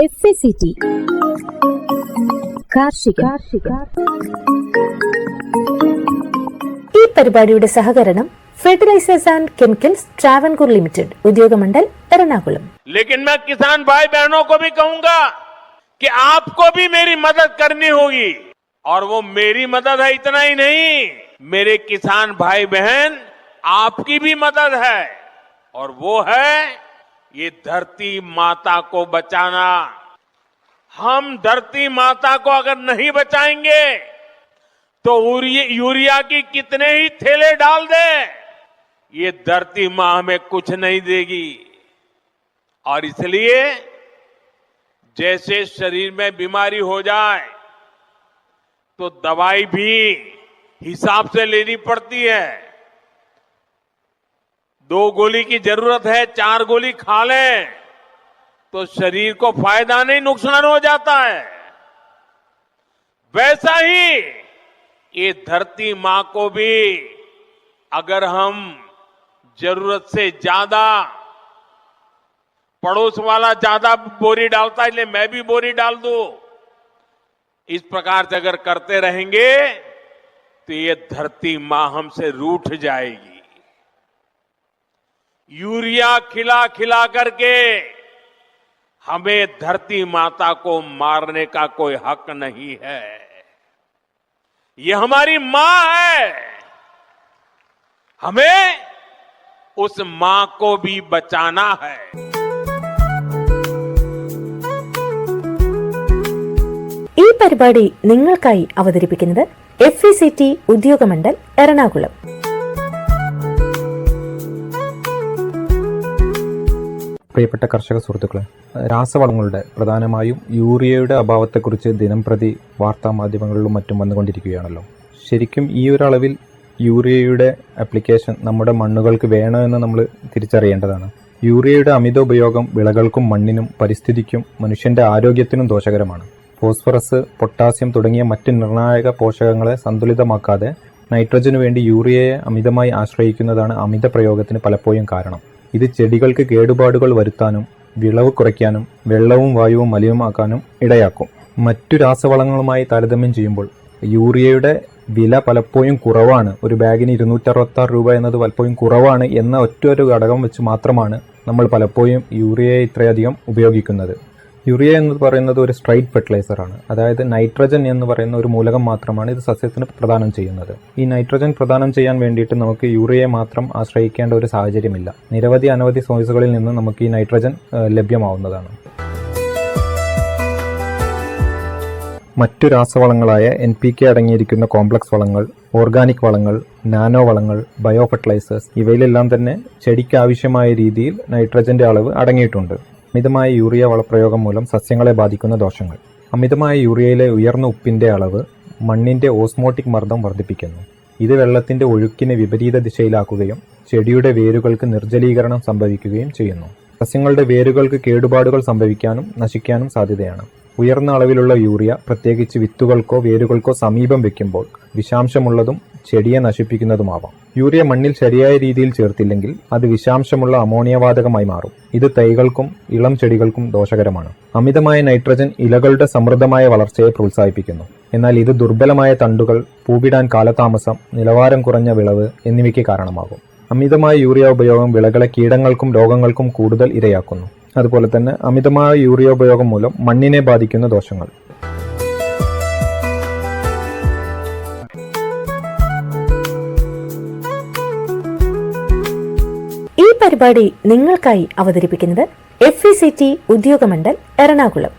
FACT കാർഷിക ഈ പരിപാടിയുടെ സഹകരണം fertilisers and chemicals Travancore limited Udyogamandal Ernakulam. लेकिन मैं किसान भाई बहनों को भी कहूंगा कि आपको भी मेरी मदद करनी होगी, और वो मेरी मदद है इतना ही नहीं, मेरे किसान भाई बहन आपकी भी मदद है, और वो है ये धरती माता को बचाना। हम धरती माता को अगर नहीं बचाएंगे तो यूरिया की कितने ही थैले डाल दे, ये धरती मां हमें कुछ नहीं देगी। और इसलिए जैसे शरीर में बीमारी हो जाए तो दवाई भी हिसाब से लेनी पड़ती है। 2 गोली की जरूरत है, 4 गोली खा लें तो शरीर को फायदा नहीं, नुकसान हो जाता है। वैसा ही ये धरती मां को भी अगर हम जरूरत से ज्यादा, पड़ोस वाला ज्यादा बोरी डालता है इसलिए मैं भी बोरी डाल दूं, इस प्रकार से अगर करते रहेंगे तो ये धरती मां हमसे रूठ जाएगी। यूरिया खिला खिला करके हमें धरती माता को मारने का कोई हक नहीं है। ये हमारी मां है, हमें उस मां को भी बचाना है। ഈ പരിപാടി നിങ്ങൾക്കായി അവതരിപ്പിക്കുന്നത് FACT ഉദ്യോഗമണ്ഡൽ എറണാകുളം. പ്രിയപ്പെട്ട കർഷക സുഹൃത്തുക്കളെ, രാസവളങ്ങളുടെ പ്രധാനമായും യൂറിയയുടെ അഭാവത്തെക്കുറിച്ച് ദിനംപ്രതി വാർത്താ മാധ്യമങ്ങളിലും മറ്റും വന്നുകൊണ്ടിരിക്കുകയാണല്ലോ. ശരിക്കും ഈ ഒരു അളവിൽ യൂറിയയുടെ ആപ്ലിക്കേഷൻ നമ്മുടെ മണ്ണുകൾക്ക് വേണോ എന്ന് നമ്മൾ തിരിച്ചറിയേണ്ടതാണ്. യൂറിയയുടെ അമിത ഉപയോഗം വിളകൾക്കും മണ്ണിനും പരിസ്ഥിതിക്കും മനുഷ്യന്റെ ആരോഗ്യത്തിനും ദോഷകരമാണ്. ഫോസ്ഫറസ്, പൊട്ടാസ്യം തുടങ്ങിയ മറ്റ് നിർണായക പോഷകങ്ങളെ സന്തുലിതമാക്കാതെ നൈട്രജനു വേണ്ടി യൂറിയയെ അമിതമായി ആശ്രയിക്കുന്നതാണ് അമിത പ്രയോഗത്തിന് പലപ്പോഴും കാരണം. ഇത് ചെടികൾക്ക് കേടുപാടുകൾ വരുത്താനും വിളവ് കുറയ്ക്കാനും വെള്ളവും വായുവും മലിനമാക്കാനും ഇടയാക്കും. മറ്റു രാസവളങ്ങളുമായി താരതമ്യം ചെയ്യുമ്പോൾ യൂറിയയുടെ വില പലപ്പോഴും കുറവാണ്. ഒരു ബാഗിന് 266 രൂപ എന്നത് പലപ്പോഴും കുറവാണ് എന്ന ഒറ്റൊരു ഘടകം വെച്ച് മാത്രമാണ് നമ്മൾ പലപ്പോഴും യൂറിയയെ ഇത്രയധികം ഉപയോഗിക്കുന്നത്. യൂറിയ എന്ന് പറയുന്നത് ഒരു സ്ട്രൈറ്റ് ഫെർട്ടിലൈസറാണ്. അതായത് നൈട്രജൻ എന്ന് പറയുന്ന ഒരു മൂലകം മാത്രമാണ് ഇത് സസ്യത്തിന് പ്രദാനം ചെയ്യുന്നത്. ഈ നൈട്രജൻ പ്രദാനം ചെയ്യാൻ വേണ്ടിയിട്ട് നമുക്ക് യൂറിയയെ മാത്രം ആശ്രയിക്കേണ്ട ഒരു സാഹചര്യമില്ല. അനവധി സോഴ്സുകളിൽ നിന്ന് നമുക്ക് ഈ നൈട്രജൻ ലഭ്യമാവുന്നതാണ്. മറ്റു രാസവളങ്ങളായ NPK അടങ്ങിയിരിക്കുന്ന കോംപ്ലക്സ് വളങ്ങൾ, ഓർഗാനിക് വളങ്ങൾ, നാനോ വളങ്ങൾ, ബയോ ഫെർട്ടിലൈസേഴ്സ് ഇവയിലെല്ലാം തന്നെ ചെടിക്ക് ആവശ്യമായ രീതിയിൽ നൈട്രജന്റെ അളവ് അടങ്ങിയിട്ടുണ്ട്. അമിതമായ യൂറിയ വളപ്രയോഗം മൂലം സസ്യങ്ങളെ ബാധിക്കുന്ന ദോഷങ്ങൾ. അമിതമായ യൂറിയയിലെ ഉയർന്ന ഉപ്പിന്റെ അളവ് മണ്ണിന്റെ ഓസ്മോട്ടിക് മർദ്ദം വർദ്ധിപ്പിക്കുന്നു. ഇത് വെള്ളത്തിന്റെ ഒഴുക്കിനെ വിപരീത ദിശയിലാക്കുകയും ചെടിയുടെ വേരുകൾക്ക് നിർജ്ജലീകരണം സംഭവിക്കുകയും ചെയ്യുന്നു. സസ്യങ്ങളുടെ വേരുകൾക്ക് കേടുപാടുകൾ സംഭവിക്കാനും നശിക്കാനും സാധ്യതയാണ്. ഉയർന്ന അളവിലുള്ള യൂറിയ പ്രത്യേകിച്ച് വിത്തുകൾക്കോ വേരുകൾക്കോ സമീപം വെക്കുമ്പോൾ വിഷാംശമുള്ളതും ചെടിയെ നശിപ്പിക്കുന്നതുമാവാം. യൂറിയ മണ്ണിൽ ശരിയായ രീതിയിൽ ചേർത്തില്ലെങ്കിൽ അത് വിഷാംശമുള്ള അമോണിയ വാതകമായി മാറും. ഇത് തൈകൾക്കും ഇളം ചെടികൾക്കും ദോഷകരമാണ്. അമിതമായ നൈട്രജൻ ഇലകളുടെ സമൃദ്ധമായ വളർച്ചയെ പ്രോത്സാഹിപ്പിക്കുന്നു. എന്നാൽ ഇത് ദുർബലമായ തണ്ടുകൾ, പൂവിടാൻ കാലതാമസം, നിലവാരം കുറഞ്ഞ വിളവ് എന്നിവയ്ക്ക് കാരണമാകും. അമിതമായ യൂറിയ ഉപയോഗം വിളകളെ കീടങ്ങൾക്കും രോഗങ്ങൾക്കും കൂടുതൽ ഇരയാക്കുന്നു. അതുപോലെ തന്നെ അമിതമായ യൂറിയ ഉപയോഗം മൂലം മണ്ണിനെ ബാധിക്കുന്ന ദോഷങ്ങൾ. ഈ പരിപാടി നിങ്ങൾക്കായി അവതരിപ്പിക്കുന്നത് FACT ഉദ്യോഗമണ്ഡൽ എറണാകുളം.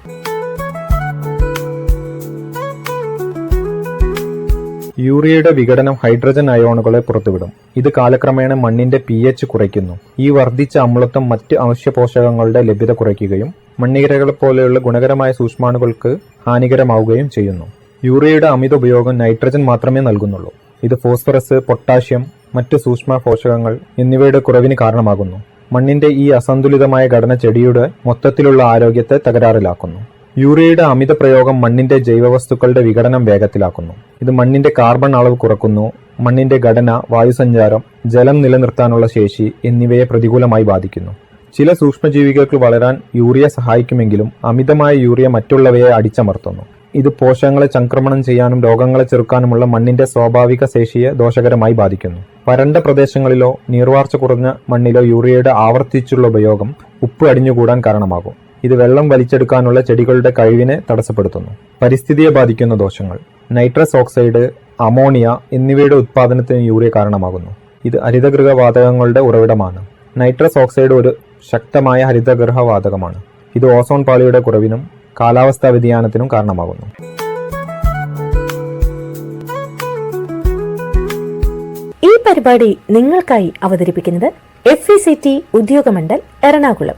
യൂറിയയുടെ വിഘടനം ഹൈഡ്രജൻ അയോണുകളെ പുറത്തുവിടും. ഇത് കാലക്രമേണ മണ്ണിന്റെ pH കുറയ്ക്കുന്നു. ഈ വർദ്ധിച്ച അമ്ലത്വം മറ്റ് അവശ്യ പോഷകങ്ങളുടെ ലഭ്യത കുറയ്ക്കുകയും മണ്ണിരകളെ പോലെയുള്ള ഗുണകരമായ സൂക്ഷ്മാണുക്കൾക്ക് ഹാനികരമാവുകയും ചെയ്യുന്നു. യൂറിയയുടെ അമിത ഉപയോഗം നൈട്രജൻ മാത്രമേ നൽകുന്നുള്ളൂ. ഇത് ഫോസ്ഫറസ്, പൊട്ടാഷ്യം, മറ്റ് സൂക്ഷ്മ പോഷകങ്ങൾ എന്നിവയുടെ കുറവിന് കാരണമാകുന്നു. മണ്ണിന്റെ ഈ അസന്തുലിതമായ ഘടന ചെടിയുടെ മൊത്തത്തിലുള്ള ആരോഗ്യത്തെ തകരാറിലാക്കുന്നു. യൂറിയയുടെ അമിത പ്രയോഗം മണ്ണിന്റെ ജൈവവസ്തുക്കളുടെ വിഘടനം വേഗത്തിലാക്കുന്നു. ഇത് മണ്ണിന്റെ കാർബൺ അളവ് കുറക്കുന്നു. മണ്ണിന്റെ ഘടന, വായുസഞ്ചാരം, ജലം നിലനിർത്താനുള്ള ശേഷി എന്നിവയെ പ്രതികൂലമായി ബാധിക്കുന്നു. ചില സൂക്ഷ്മജീവികൾക്ക് വളരാൻ യൂറിയ സഹായിക്കുമെങ്കിലും അമിതമായ യൂറിയ മറ്റുള്ളവയെ അടിച്ചമർത്തുന്നു. ഇത് പോഷകങ്ങളെ ചംക്രമണം ചെയ്യാനും രോഗങ്ങളെ ചെറുക്കാനുമുള്ള മണ്ണിന്റെ സ്വാഭാവിക ശേഷിയെ ദോഷകരമായി ബാധിക്കുന്നു. വരണ്ട പ്രദേശങ്ങളിലോ നീർവാർച്ച കുറഞ്ഞ മണ്ണിലോ യൂറിയയുടെ ആവർത്തിച്ചുള്ള ഉപയോഗം ഉപ്പ് അടിഞ്ഞുകൂടാൻ കാരണമാകും. ഇത് വെള്ളം വലിച്ചെടുക്കാനുള്ള ചെടികളുടെ കഴിവിനെ തടസ്സപ്പെടുത്തുന്നു. പരിസ്ഥിതിയെ ബാധിക്കുന്ന ദോഷങ്ങൾ: നൈട്രസ് ഓക്സൈഡ്, അമോണിയ എന്നിവയുടെ ഉത്പാദനത്തിന് യൂറിയ കാരണമാകുന്നു. ഇത് ഹരിതഗൃഹവാതകങ്ങളുടെ ഉറവിടമാണ്. നൈട്രസ് ഓക്സൈഡ് ഒരു ശക്തമായ ഹരിതഗൃഹവാതകമാണ്. ഇത് ഓസോൺ പാളിയുടെ കുറവിനും കാലാവസ്ഥാ വ്യതിയാനത്തിനും കാരണമാകുന്നു. ഈ പരിപാടി നിങ്ങൾക്കായി അവതരിപ്പിക്കുന്നത് FECT ഉദ്യോഗമണ്ഡൽ എറണാകുളം.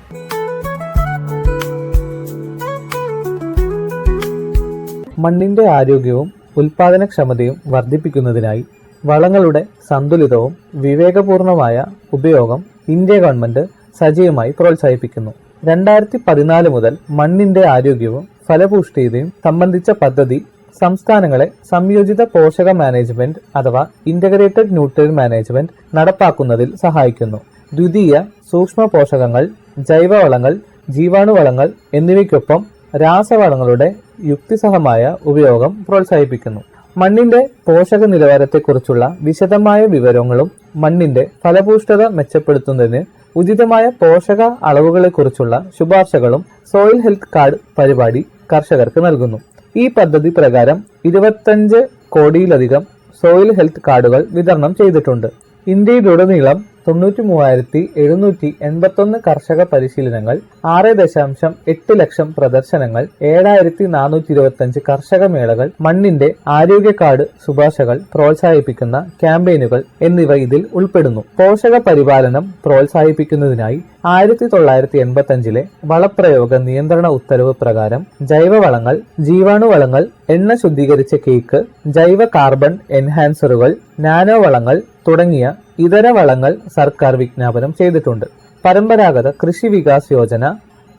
മണ്ണിന്റെ ആരോഗ്യവും ഉൽപാദനക്ഷമതയും വർദ്ധിപ്പിക്കുന്നതിനായി വളങ്ങളുടെ സന്തുലിതവും വിവേകപൂർണമായ ഉപയോഗം ഇന്ത്യ ഗവൺമെന്റ് സജീവമായി പ്രോത്സാഹിപ്പിക്കുന്നു. 2014 മുതൽ മണ്ണിന്റെ ആരോഗ്യവും ഫലപുഷ്ടിയും സംബന്ധിച്ച പദ്ധതി സംസ്ഥാനങ്ങളെ സംയോജിത പോഷക മാനേജ്മെന്റ് അഥവാ ഇന്റഗ്രേറ്റഡ് ന്യൂട്രിയൻ മാനേജ്മെന്റ് നടപ്പാക്കുന്നതിൽ സഹായിക്കുന്നു. ദ്വിതീയ സൂക്ഷ്മ പോഷകങ്ങൾ, ജൈവവളങ്ങൾ, ജീവാണുവളങ്ങൾ എന്നിവയ്ക്കൊപ്പം രാസവളങ്ങളുടെ യുക്തിസഹമായ ഉപയോഗം പ്രോത്സാഹിപ്പിക്കുന്നു. മണ്ണിന്റെ പോഷക നിലവാരത്തെക്കുറിച്ചുള്ള വിശദമായ വിവരങ്ങളും മണ്ണിന്റെ ഫലപുഷ്ടത മെച്ചപ്പെടുത്തുന്നതിന് ഉചിതമായ പോഷക അളവുകളെക്കുറിച്ചുള്ള ശുപാർശകളും സോയിൽ ഹെൽത്ത് കാർഡ് പരിപാടി കർഷകർക്ക് നൽകുന്നു. ഈ പദ്ധതി പ്രകാരം 25 കോടിയിലധികം സോയിൽ ഹെൽത്ത് കാർഡുകൾ വിതരണം ചെയ്തിട്ടുണ്ട്. ഇന്ത്യയിലുടനീളം 93,781 കർഷക പരിശീലനങ്ങൾ, 6.8 ലക്ഷം പ്രദർശനങ്ങൾ, 7,425 കർഷക മേളകൾ, മണ്ണിന്റെ ആരോഗ്യ കാർഡ് ശുപാർശകൾ പ്രോത്സാഹിപ്പിക്കുന്ന ക്യാമ്പയിനുകൾ എന്നിവ ഇതിൽ ഉൾപ്പെടുന്നു. പോഷക പരിപാലനം പ്രോത്സാഹിപ്പിക്കുന്നതിനായി 1985 വളപ്രയോഗ നിയന്ത്രണ ഉത്തരവ് പ്രകാരം ജൈവവളങ്ങൾ, ജീവാണുവളങ്ങൾ, എണ്ണ ശുദ്ധീകരിച്ച കേക്ക്, ജൈവ കാർബൺ എൻഹാൻസറുകൾ, നാനോ വളങ്ങൾ തുടങ്ങിയ ഇതര വളങ്ങൾ സർക്കാർ വിജ്ഞാപനം ചെയ്തിട്ടുണ്ട്. പരമ്പരാഗത കൃഷി വികാസ് യോജന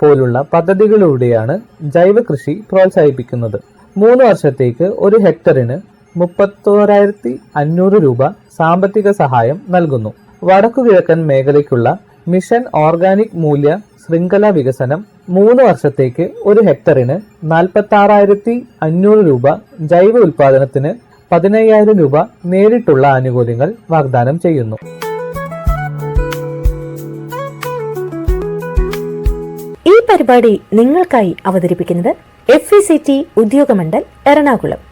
പോലുള്ള പദ്ധതികളിലൂടെയാണ് ജൈവ കൃഷി പ്രോത്സാഹിപ്പിക്കുന്നത്. 3 വർഷത്തേക്ക് 1 ഹെക്ടറിന് 31,500 രൂപ സാമ്പത്തിക സഹായം നൽകുന്നു. വടക്കുകിഴക്കൻ മേഖലയ്ക്കുള്ള മിഷൻ ഓർഗാനിക് മൂല്യ ശൃംഖല വികസനം 3 വർഷത്തേക്ക് 1 ഹെക്ടറിന് 46,500 രൂപ, ജൈവ ഉൽപാദനത്തിന് 15,000 രൂപ നേരിട്ടുള്ള ആനുകൂല്യങ്ങൾ വാഗ്ദാനം ചെയ്യുന്നു. ഈ പരിപാടി നിങ്ങൾക്കായി അവതരിപ്പിക്കുന്നത് FECT ഉദ്യോഗമണ്ഡൽ എറണാകുളം.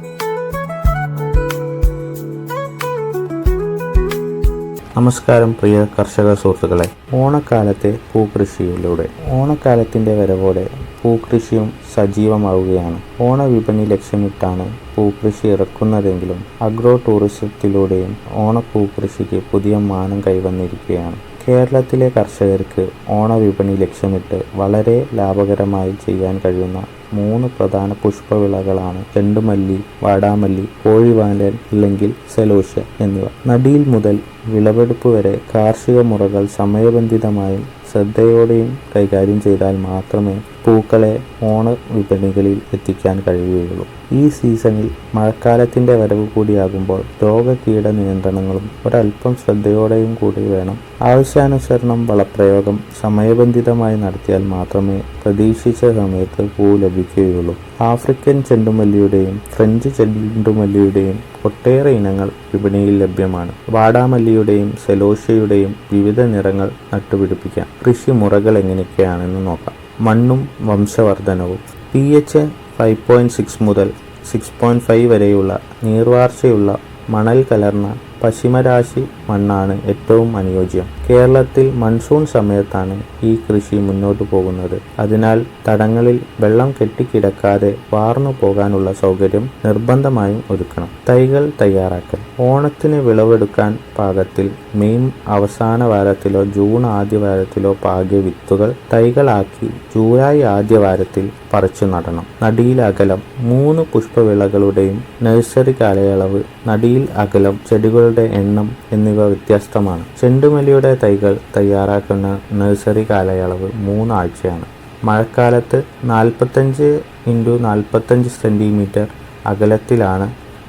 നമസ്കാരം പ്രിയ കർഷക സുഹൃത്തുക്കളെ. ഓണക്കാലത്തെ പൂക്കൃഷിയിലൂടെ ഓണക്കാലത്തിന്റെ വരവോടെ പൂക്കൃഷിയും സജീവമാവുകയാണ്. ഓണവിപണി ലക്ഷ്യമിട്ടാണ് പൂക്കൃഷി ഇറക്കുന്നതെങ്കിലും അഗ്രോ ടൂറിസത്തിലൂടെയും ഓണപ്പൂക്കൃഷിക്ക് പുതിയ മാനം കൈവന്നിരിക്കുകയാണ്. കേരളത്തിലെ കർഷകർക്ക് ഓണവിപണി ലക്ഷ്യമിട്ട് വളരെ ലാഭകരമായി ചെയ്യാൻ കഴിയുന്ന 3 പ്രധാന പുഷ്പവിളകളാണ് ചെണ്ടുമല്ലി, വാടാമല്ലി, കോഴിവാലൻ അല്ലെങ്കിൽ സെലോഷ്യ എന്നിവ. നടീൽ മുതൽ വിളവെടുപ്പ് വരെ കാർഷിക മുറകൾ സമയബന്ധിതമായും ശ്രദ്ധയോടെയും കൈകാര്യം ചെയ്താൽ മാത്രമേ പൂക്കളെ ഓണ വിപണികളിൽ എത്തിക്കാൻ കഴിയുകയുള്ളൂ. ഈ സീസണിൽ മഴക്കാലത്തിന്റെ വരവ് കൂടിയാകുമ്പോൾ രോഗകീട നിയന്ത്രണങ്ങളും ഒരൽപ്പം ശ്രദ്ധയോടെയും കൂടി വേണം. ആവശ്യാനുസരണം വളപ്രയോഗം സമയബന്ധിതമായി നടത്തിയാൽ മാത്രമേ പ്രതീക്ഷിച്ച സമയത്ത് പൂ ലഭിക്കുകയുള്ളൂ. ആഫ്രിക്കൻ ചെണ്ടുമല്ലിയുടെയും ഫ്രഞ്ച് ചെണ്ടുമല്ലിയുടെയും ഒട്ടേറെ ഇനങ്ങൾ വിപണിയിൽ ലഭ്യമാണ്. വാടാമല്ലിയുടെയും സെലോഷ്യയുടെയും വിവിധ നിറങ്ങൾ നട്ടുപിടിപ്പിക്കാം. കൃഷി മുറകൾ എങ്ങനെയൊക്കെയാണെന്ന് നോക്കാം. മണ്ണും വംശവർദ്ധനവും. pH 5.6 മുതൽ 6.5 വരെയുള്ള നീർവാർച്ചയുള്ള മണൽ കലർന്ന പശ്ചിമരാശി മണ്ണാണ് ഏറ്റവും അനുയോജ്യം. കേരളത്തിൽ മൺസൂൺ സമയത്താണ് ഈ കൃഷി മുന്നോട്ടു പോകുന്നത്. അതിനാൽ തടങ്ങളിൽ വെള്ളം കെട്ടിക്കിടക്കാതെ വാർന്നു പോകാനുള്ള സൗകര്യം നിർബന്ധമായും ഒരുക്കണം. തൈകൾ തയ്യാറാക്കൽ. ഓണത്തിന് വിളവെടുക്കാൻ പാകത്തിൽ മെയ് അവസാന വാരത്തിലോ ജൂൺ ആദ്യ വാരത്തിലോ പാകിയ വിത്തുകൾ തൈകളാക്കി ജൂലൈ ആദ്യ വാരത്തിൽ പറിച്ചു നടണം. നടീൽ അകലം. 3 പുഷ്പവിളകളുടെയും നഴ്സറി കാലയളവ്, നടീൽ അകലം, ചെടികളുടെ എണ്ണം എന്നിവ വ്യത്യസ്തമാണ്. ചെണ്ടുമല്ലിയുടെ തൈകൾ തയ്യാറാക്കുന്ന നഴ്സറി കാലയളവ് 3 ആഴ്ചയാണ്. മഴക്കാലത്ത് 45 x 45 സെന്റിമീറ്റർ അകലത്തിലാണ്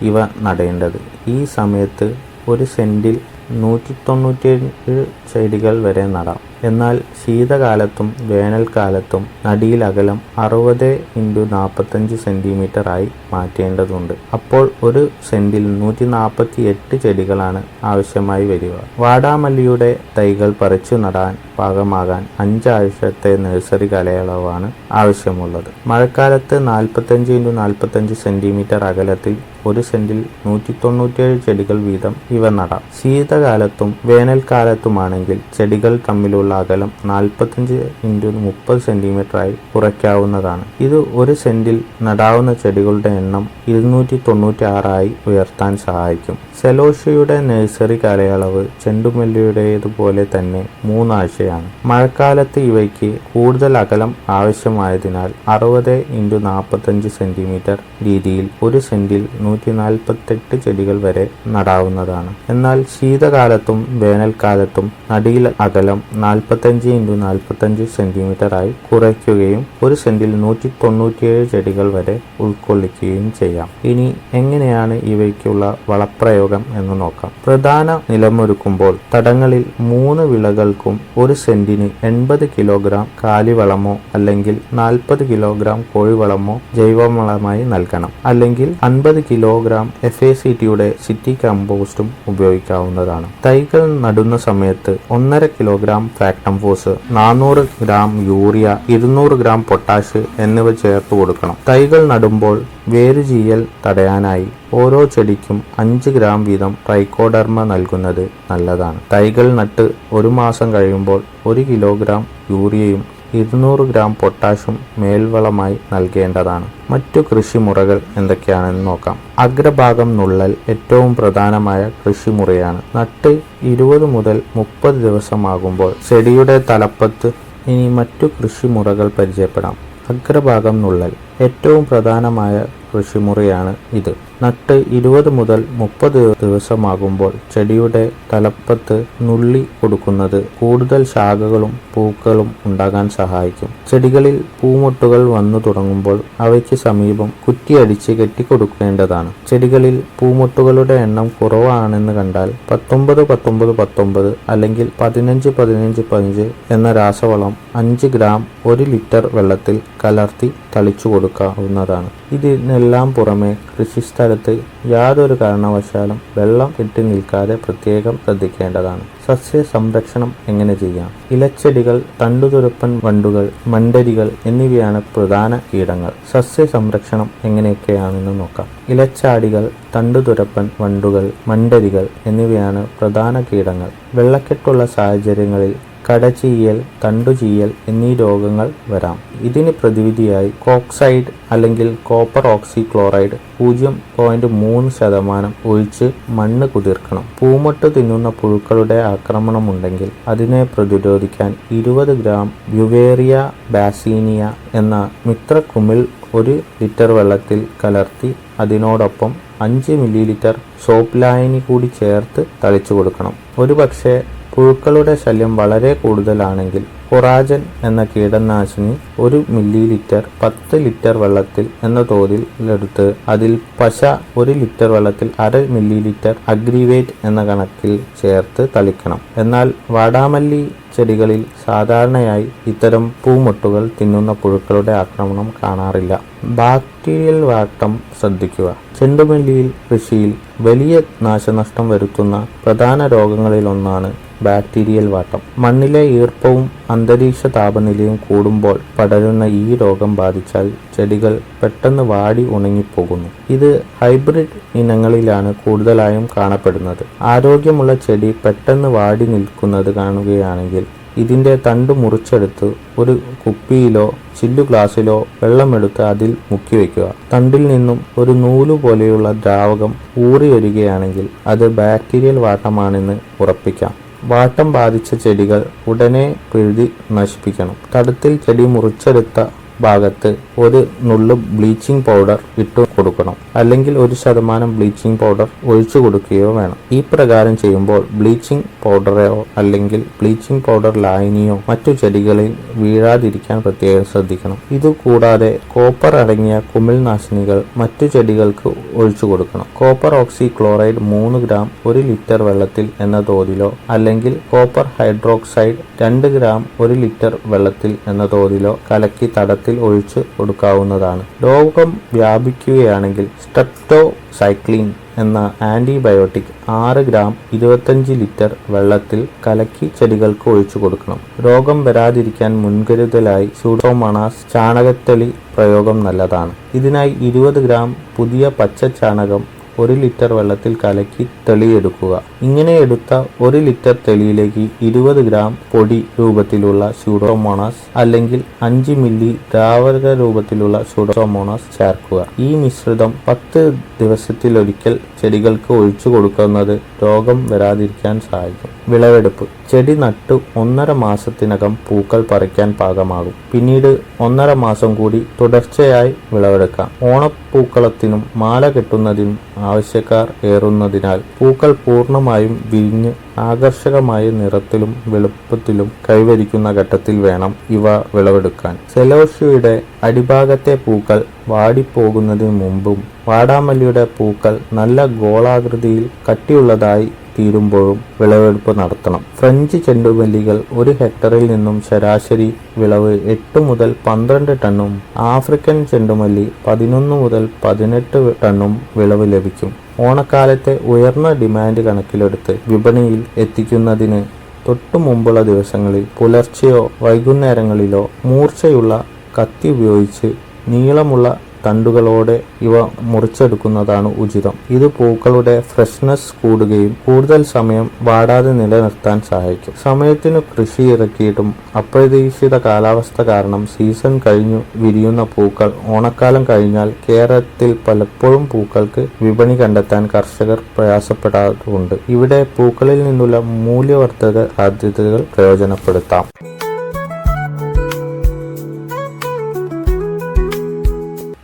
ഇവ നടേണ്ടത്. ഈ സമയത്ത് 1 സെന്റിൽ 197 ചെടികൾ വരെ നടാം. എന്നാൽ ശീതകാലത്തും വേനൽക്കാലത്തും നടിയിൽ അകലം 60x45 സെന്റിമീറ്റർ ആയി മാറ്റേണ്ടതുണ്ട്. അപ്പോൾ ഒരു സെന്റിൽ 148 ചെടികളാണ് ആവശ്യമായി വരിക. വാടാമല്ലിയുടെ തൈകൾ പറിച്ചു നടാൻ പാകമാകാൻ 5 ആഴ്ചത്തെ നഴ്സറി കാലയളവാണ് ആവശ്യമുള്ളത്. മഴക്കാലത്ത് 45x45 സെന്റിമീറ്റർ അകലത്തിൽ ഒരു സെന്റിൽ 197 ചെടികൾ വീതം ഇവ നടാം. ശീതകാലത്തും വേനൽക്കാലത്തുമാണെങ്കിൽ ചെടികൾ തമ്മിലുള്ള അകലം 45x30 സെന്റിമീറ്റർ ആയി കുറയ്ക്കാവുന്നതാണ്. ഇത് ഒരു സെന്റിൽ നടാവുന്ന ചെടികളുടെ എണ്ണം 296 ആയി ഉയർത്താൻ സഹായിക്കും. സെലോഷ്യയുടെ നഴ്സറി കാലയളവ് ചെണ്ടുമല്ലിയുടേതുപോലെ തന്നെ 3 ആഴ്ചയാണ്. മഴക്കാലത്ത് ഇവയ്ക്ക് കൂടുതൽ അകലം ആവശ്യമായതിനാൽ 60x45 സെന്റിമീറ്റർ രീതിയിൽ ഒരു സെന്റിൽ 148 ചെടികൾ വരെ നടാവുന്നതാണ്. എന്നാൽ ശീതകാലത്തും വേനൽക്കാലത്തും നടിയിൽ അകലം 45x45 സെന്റിമീറ്റർ ആയി കുറയ്ക്കുകയും ഒരു സെന്റിൽ 197 ചെടികൾ വരെ ഉൾക്കൊള്ളിക്കുകയും ചെയ്യാം. ഇനി എങ്ങനെയാണ് ഇവയ്ക്കുള്ള വളപ്രയോഗം എന്ന് നോക്കാം. പ്രധാന നിലമൊരുക്കുമ്പോൾ തടങ്ങളിൽ 3 വിളകൾക്കും ഒരു സെന്റിന് 80 കിലോഗ്രാം കാലിവളമോ അല്ലെങ്കിൽ 40 കിലോഗ്രാം കോഴിവളമോ ജൈവവളമായി നൽകണം. അല്ലെങ്കിൽ 50 കിലോഗ്രാം FACTയുടെ സിറ്റി കമ്പോസ്റ്റും ഉപയോഗിക്കാവുന്നതാണ്. തൈകൾ നടുന്ന സമയത്ത് 1.5 kilogram Factamfos, 400 gram urea, 200 gram potash എന്നിവ ചേർത്ത് കൊടുക്കണം. തൈകൾ നടുമ്പോൾ വേരുചീയൽ തടയാനായി ഓരോ ചെടിക്കും 5 ഗ്രാം വീതം ട്രൈക്കോഡർമ നൽകുന്നത് നല്ലതാണ്. തൈകൾ നട്ട് 1 മാസം കഴിയുമ്പോൾ 1 കിലോഗ്രാം യൂറിയയും 200 ഗ്രാം പൊട്ടാഷും മേൽവളമായി നൽകേണ്ടതാണ്. മറ്റു കൃഷിമുറകൾ എന്തൊക്കെയാണെന്ന് നോക്കാം. അഗ്രഭാഗം നുള്ളൽ ഏറ്റവും പ്രധാനമായ കൃഷിമുറയാണ്. നട്ട് 20 മുതൽ 30 ദിവസമാകുമ്പോൾ ചെടിയുടെ തലപ്പത്ത് ഇനി മറ്റു കൃഷിമുറകൾ പരിചയപ്പെടാം. അഗ്രഭാഗം നുള്ളൽ ഏറ്റവും പ്രധാനമായ കൃഷിമുറയാണ് ഇത്. നട്ട് 20 മുതൽ 30 ദിവസമാകുമ്പോൾ ചെടിയുടെ തലപ്പത്ത് നുള്ളി കൊടുക്കുന്നത് കൂടുതൽ ശാഖകളും പൂക്കളും ഉണ്ടാകാൻ സഹായിക്കും. ചെടികളിൽ പൂമൊട്ടുകൾ വന്നു തുടങ്ങുമ്പോൾ അവയ്ക്ക് സമീപം കുറ്റിയടിച്ച് കെട്ടിക്കൊടുക്കേണ്ടതാണ്. ചെടികളിൽ പൂമൊട്ടുകളുടെ എണ്ണം കുറവാണെന്ന് കണ്ടാൽ 19-19-19 അല്ലെങ്കിൽ 15-15-15 എന്ന രാസവളം 5 ഗ്രാം 1 ലിറ്റർ വെള്ളത്തിൽ കലർത്തി തളിച്ചു കൊടുക്കാവുന്നതാണ്. ഇതിനെല്ലാം പുറമെ കൃഷിസ്ഥലത്ത് യാതൊരു കാരണവശാലും വെള്ളം കെട്ടി നിൽക്കാതെ പ്രത്യേകം ശ്രദ്ധിക്കേണ്ടതാണ്. സസ്യ സംരക്ഷണം എങ്ങനെ ചെയ്യാം? ഇലച്ചെടികൾ, തണ്ടുതുരപ്പൻ വണ്ടുകൾ, മണ്ടരികൾ എന്നിവയാണ് പ്രധാന കീടങ്ങൾ. സസ്യ സംരക്ഷണം എങ്ങനെയൊക്കെയാണെന്ന് നോക്കാം. ഇലച്ചാടികൾ, തണ്ടുതുരപ്പൻ വണ്ടുകൾ, മണ്ടരികൾ എന്നിവയാണ് പ്രധാന കീടങ്ങൾ. വെള്ളക്കെട്ടുള്ള സാഹചര്യങ്ങളിൽ കടചീയൽ, തണ്ടുചീയൽ എന്നീ രോഗങ്ങൾ വരാം. ഇതിന് പ്രതിവിധിയായി കോക്സൈഡ് അല്ലെങ്കിൽ കോപ്പർ ഓക്സിക്ലോറൈഡ് 0.3% ഒഴിച്ച് മണ്ണ് കുതിർക്കണം. പൂമൊട്ട് തിന്നുന്ന പുഴുക്കളുടെ ആക്രമണമുണ്ടെങ്കിൽ അതിനെ പ്രതിരോധിക്കാൻ 20 ഗ്രാം ബ്യുവേറിയ ബാസീനിയ എന്ന മിത്രകുമിൾ 1 ലിറ്റർ വെള്ളത്തിൽ കലർത്തി അതിനോടൊപ്പം 5 മില്ലി സോപ്പ് ലായനി കൂടി ചേർത്ത് തളിച്ചു കൊടുക്കണം. ഒരുപക്ഷെ പുഴുക്കളുടെ ശല്യം വളരെ കൂടുതലാണെങ്കിൽ കൊറാജൻ എന്ന കീടനാശിനി 1 മില്ലി 10 ലിറ്റർ വെള്ളത്തിൽ എന്ന തോതിൽ എടുത്ത് അതിൽ പശ 1 ലിറ്റർ വെള്ളത്തിൽ 1/2 മില്ലി അഗ്രിവേറ്റ് എന്ന കണക്കിൽ ചേർത്ത് തളിക്കണം. എന്നാൽ വാടാമല്ലി ചെടികളിൽ സാധാരണയായി ഇത്തരം പൂമൊട്ടുകൾ തിന്നുന്ന പുഴുക്കളുടെ ആക്രമണം കാണാറില്ല. ബാക്ടീരിയൽ വാട്ടം ശ്രദ്ധിക്കുക. ചെണ്ടുമല്ലിയിൽ കൃഷിയിൽ വലിയ നാശനഷ്ടം വരുത്തുന്ന പ്രധാന രോഗങ്ങളിലൊന്നാണ് ബാക്ടീരിയൽ വാട്ടം. മണ്ണിലെ ഈർപ്പവും അന്തരീക്ഷ താപനിലയും കൂടുമ്പോൾ പടരുന്ന ഈ രോഗം ബാധിച്ചാൽ ചെടികൾ പെട്ടെന്ന് വാടി ഉണങ്ങിപ്പോകുന്നു. ഇത് ഹൈബ്രിഡ് ഇനങ്ങളിലാണ് കൂടുതലായും കാണപ്പെടുന്നത്. ആരോഗ്യമുള്ള ചെടി പെട്ടെന്ന് വാടി നിൽക്കുന്നത് കാണുകയാണെങ്കിൽ ഇതിന്റെ തണ്ട് മുറിച്ചെടുത്ത് ഒരു കുപ്പിയിലോ ചില്ലു ഗ്ലാസ്സിലോ വെള്ളമെടുത്ത് അതിൽ മുക്കി വയ്ക്കുക. തണ്ടിൽ നിന്നും ഒരു നൂല് പോലെയുള്ള ദ്രാവകം ഊറി വരികയാണെങ്കിൽ അത് ബാക്ടീരിയൽ വാട്ടമാണെന്ന് ഉറപ്പിക്കാം. വാട്ടം ബാധിച്ച ചെടികൾ ഉടനെ പിഴുതി നശിപ്പിക്കണം. തടത്തിൽ ചെടി മുറിച്ചെടുത്ത ഭാഗത്ത് ഒരു നുള്ളു ബ്ലീച്ചിങ് പൗഡർ ഇട്ടു കൊടുക്കണം. അല്ലെങ്കിൽ 1% ബ്ലീച്ചിങ് പൗഡർ ഒഴിച്ചു കൊടുക്കുകയോ വേണം. ഈ പ്രകാരം ചെയ്യുമ്പോൾ ബ്ലീച്ചിങ് പൗഡറോ അല്ലെങ്കിൽ ബ്ലീച്ചിങ് പൗഡർ ലായനിയോ മറ്റു ചെടികളിൽ വീഴാതിരിക്കാൻ പ്രത്യേകം ശ്രദ്ധിക്കണം. ഇതുകൂടാതെ കോപ്പർ അടങ്ങിയ കുമിൾനാശിനികൾ മറ്റു ചെടികൾക്ക് ഒഴിച്ചു കൊടുക്കണം. കോപ്പർ ഓക്സി ക്ലോറൈഡ് 3 ഗ്രാം 1 ലിറ്റർ വെള്ളത്തിൽ എന്ന തോതിലോ അല്ലെങ്കിൽ കോപ്പർ ഹൈഡ്രോക്സൈഡ് 2 ഗ്രാം 1 ലിറ്റർ വെള്ളത്തിൽ എന്ന തോതിലോ കലക്കി തടത്തിൽ ഒഴിച്ചു കൊടുക്കാവുന്നതാണ്. രോഗം വ്യാപിക്കുകയാണെങ്കിൽ സ്ട്രെപ്റ്റോസൈക്ലിൻ എന്ന ആന്റിബയോട്ടിക് 6 ഗ്രാം 25 ലിറ്റർ വെള്ളത്തിൽ കലക്കി ചെടികൾക്ക് ഒഴിച്ചു കൊടുക്കണം. രോഗം വരാതിരിക്കാൻ മുൻകരുതലായി സ്യൂഡോമോണാസ് ചാണകത്തെളി പ്രയോഗം നല്ലതാണ്. ഇതിനായി 20 ഗ്രാം പുതിയ പച്ച ചാണകം 1 ലിറ്റർ വെള്ളത്തിൽ കലക്കി തെളിയെടുക്കുക. ഇങ്ങനെ എടുത്ത 1 ലിറ്റർ തെളിയിലേക്ക് 20 ഗ്രാം പൊടി രൂപത്തിലുള്ള സ്യൂഡോമോണാസ് അല്ലെങ്കിൽ 5 മില്ലി ദ്രാവക രൂപത്തിലുള്ള സ്യൂഡോമോണാസ് ചേർക്കുക. ഈ മിശ്രിതം 10 ദിവസത്തിലൊരിക്കൽ ചെടികൾക്ക് ഒഴിച്ചു കൊടുക്കുന്നത് രോഗം വരാതിരിക്കാൻ സഹായിക്കും. വിളവെടുപ്പ്. ചെടി നട്ടു 1.5 മാസത്തിനകം പൂക്കൾ പറിക്കാൻ പാകമാകും. പിന്നീട് 1.5 മാസം കൂടി തുടർച്ചയായി വിളവെടുക്കാം. ഓണപ്പൂക്കളത്തിനും മാല കെട്ടുന്നതിനും ആവശ്യക്കാർ ഏറുന്നതിനാൽ പൂക്കൾ പൂർണ്ണമായും വിരിഞ്ഞ് ആകർഷകമായ നിറത്തിലും വെളുപ്പത്തിലും കൈവരിക്കുന്ന ഘട്ടത്തിൽ വേണം ഇവ വിളവെടുക്കാൻ. സെലോഷ്യയുടെ അടിഭാഗത്തെ പൂക്കൾ വാടിപ്പോകുന്നതിന് മുമ്പും വാടാമല്ലിയുടെ പൂക്കൾ നല്ല ഗോളാകൃതിയിൽ കട്ടിയുള്ളതായി തീരുമ്പോഴും വിളവെടുപ്പ് നടത്തണം. ഫ്രഞ്ച് ചെണ്ടുമല്ലികൾ 1 ഹെക്ടറിൽ നിന്നും ശരാശരി വിളവ് 8 മുതൽ 12 ടണ്ണും ആഫ്രിക്കൻ ചെണ്ടുമല്ലി 11 മുതൽ 18 ടണ്ണും വിളവ് ലഭിക്കും. ഓണക്കാലത്തെ ഉയർന്ന ഡിമാൻഡ് കണക്കിലെടുത്ത് വിപണിയിൽ എത്തിക്കുന്നതിന് തൊട്ടു മുമ്പുള്ള ദിവസങ്ങളിൽ പുലർച്ചെയോ വൈകുന്നേരങ്ങളിലോ മൂർച്ചയുള്ള കത്തി ഉപയോഗിച്ച് നീളമുള്ള തണ്ടുകളോടെ ഇവ മുറിച്ചെടുക്കുന്നതാണ് ഉചിതം. ഇത് പൂക്കളുടെ ഫ്രഷ്നെസ് കൂടുകയും കൂടുതൽ സമയം വാടാതെ നിലനിർത്താൻ സഹായിക്കും. സമയത്തിനു കൃഷി ഇറക്കിയിട്ടും അപ്രതീക്ഷിത കാലാവസ്ഥ കാരണം സീസൺ കഴിഞ്ഞു വിരിയുന്ന പൂക്കൾ ഓണക്കാലം കഴിഞ്ഞാൽ കേരളത്തിൽ പലപ്പോഴും പൂക്കൾക്ക് വിപണി കണ്ടെത്താൻ കർഷകർ പ്രയാസപ്പെടാറുണ്ട്. ഇവിടെ പൂക്കളിൽ നിന്നുള്ള മൂല്യവർദ്ധിത സാധ്യതകൾ പ്രയോജനപ്പെടുത്താം.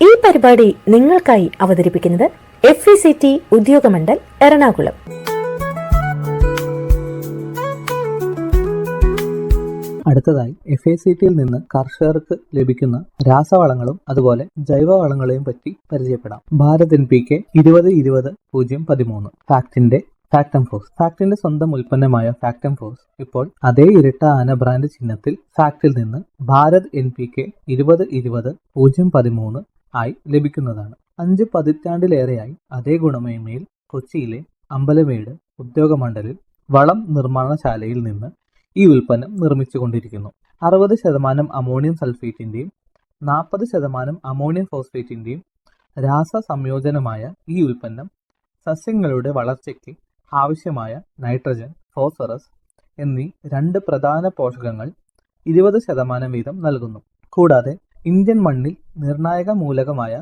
ഈ പരിപാടി നിങ്ങൾക്കായി അവതരിപ്പിക്കുന്നത് FECT ഉദ്യോഗമണ്ഡൽ എറണാകുളം. അടുത്തതായി FACTയിൽ നിന്ന് കർഷകർക്ക് ലഭിക്കുന്ന രാസവളങ്ങളും അതുപോലെ ജൈവവളങ്ങളെയും പറ്റി പരിചയപ്പെടാം. ഭാരത് NPK 20-20-013 ഫാക്ടംഫോസ്. ഫാക്ടിന്റെ സ്വന്തം ഉൽപ്പന്നമായ ഫാക്ടംഫോസ് ഇപ്പോൾ അതേ ഇരട്ട ആന ബ്രാൻഡ് ചിഹ്നത്തിൽ ഫാക്ടിൽ നിന്ന് ഭാരത് NPK 20-20-013 ആയി ലഭിക്കുന്നതാണ്. 5 പതിറ്റാണ്ടിലേറെയായി അതേ ഗുണമേന്മയിൽ കൊച്ചിയിലെ അമ്പലമേട് ഉദ്യോഗമണ്ഡലിൽ വളം നിർമ്മാണശാലയിൽ നിന്ന് ഈ ഉൽപ്പന്നം നിർമ്മിച്ചുകൊണ്ടിരിക്കുന്നു. 60% അമോണിയം സൾഫേറ്റിന്റെയും 40% അമോണിയം ഫോസ്ഫേറ്റിന്റെയും രാസ സംയോജനമായ ഈ ഉൽപ്പന്നം സസ്യങ്ങളുടെ വളർച്ചയ്ക്ക് ആവശ്യമായ നൈട്രജൻ, ഫോസ്ഫറസ് എന്നീ 2 പ്രധാന പോഷകങ്ങൾ 20% വീതം നൽകുന്നു. കൂടാതെ ഇന്ത്യൻ മണ്ണിൽ നിർണായക മൂലകമായ